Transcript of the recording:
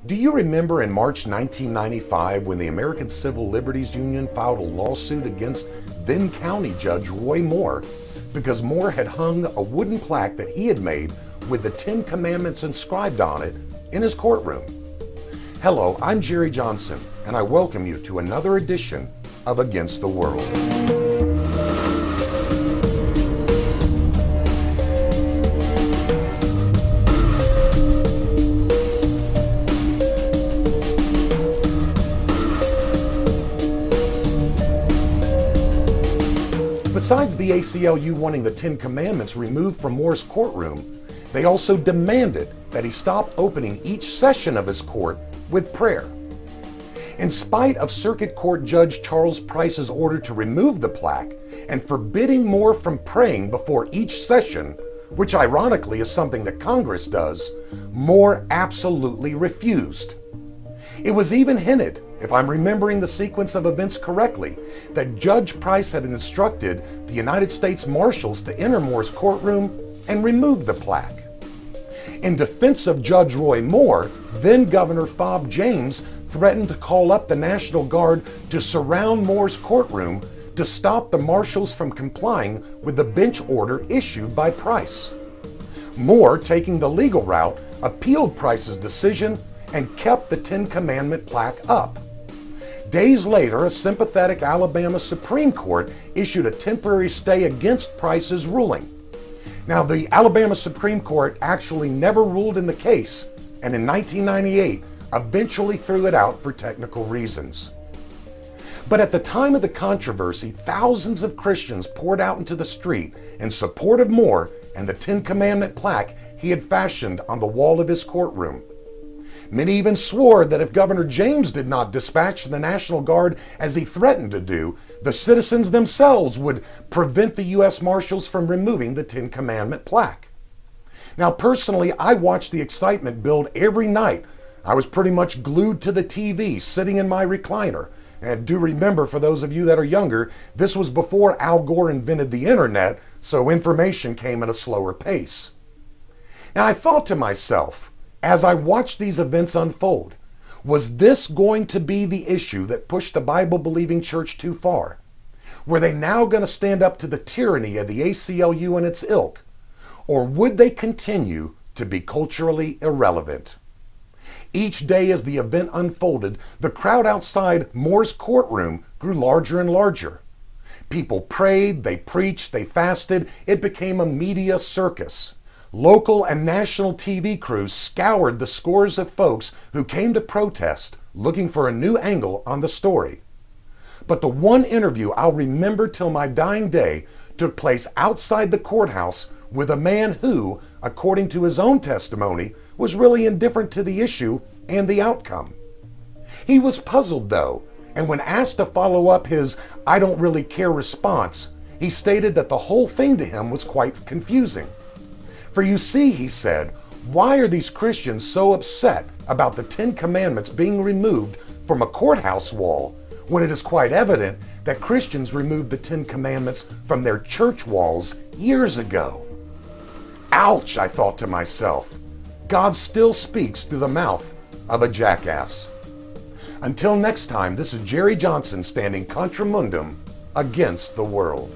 Do you remember in March 1995 when the American Civil Liberties Union filed a lawsuit against then County Judge Roy Moore because Moore had hung a wooden plaque that he had made with the 10 Commandments inscribed on it in his courtroom? Hello, I'm Jerry Johnson, and I welcome you to another edition of Against the World. Besides the ACLU wanting the 10 Commandments removed from Moore's courtroom, they also demanded that he stop opening each session of his court with prayer. In spite of Circuit Court Judge Charles Price's order to remove the plaque and forbidding Moore from praying before each session, which ironically is something that Congress does, Moore absolutely refused. It was even hinted, if I'm remembering the sequence of events correctly, that Judge Price had instructed the United States Marshals to enter Moore's courtroom and remove the plaque. In defense of Judge Roy Moore, then Governor Fob James threatened to call up the National Guard to surround Moore's courtroom to stop the Marshals from complying with the bench order issued by Price. Moore, taking the legal route, appealed Price's decision and kept the 10 Commandment plaque up. Days later, a sympathetic Alabama Supreme Court issued a temporary stay against Price's ruling. Now, the Alabama Supreme Court actually never ruled in the case, and in 1998 eventually threw it out for technical reasons. But at the time of the controversy, thousands of Christians poured out into the street in support of Moore and the 10 Commandment plaque he had fashioned on the wall of his courtroom. Many even swore that if Governor James did not dispatch the National Guard as he threatened to do, the citizens themselves would prevent the U.S. Marshals from removing the 10 Commandment plaque. Now, personally, I watched the excitement build every night. I was pretty much glued to the TV, sitting in my recliner. And do remember, for those of you that are younger, this was before Al Gore invented the internet, so information came at a slower pace. Now, I thought to myself, as I watched these events unfold, was this going to be the issue that pushed the Bible-believing church too far? Were they now going to stand up to the tyranny of the ACLU and its ilk? Or would they continue to be culturally irrelevant? Each day as the event unfolded, the crowd outside Moore's courtroom grew larger and larger. People prayed, they preached, they fasted. It became a media circus. Local and national TV crews scoured the scores of folks who came to protest, looking for a new angle on the story. But the one interview I'll remember till my dying day took place outside the courthouse with a man who, according to his own testimony, was really indifferent to the issue and the outcome. He was puzzled, though, and when asked to follow up his "I don't really care" response, he stated that the whole thing to him was quite confusing. For you see, he said, why are these Christians so upset about the 10 Commandments being removed from a courthouse wall when it is quite evident that Christians removed the 10 Commandments from their church walls years ago? Ouch, I thought to myself. God still speaks through the mouth of a jackass. Until next time, this is Jerry Johnson standing contra mundum against the world.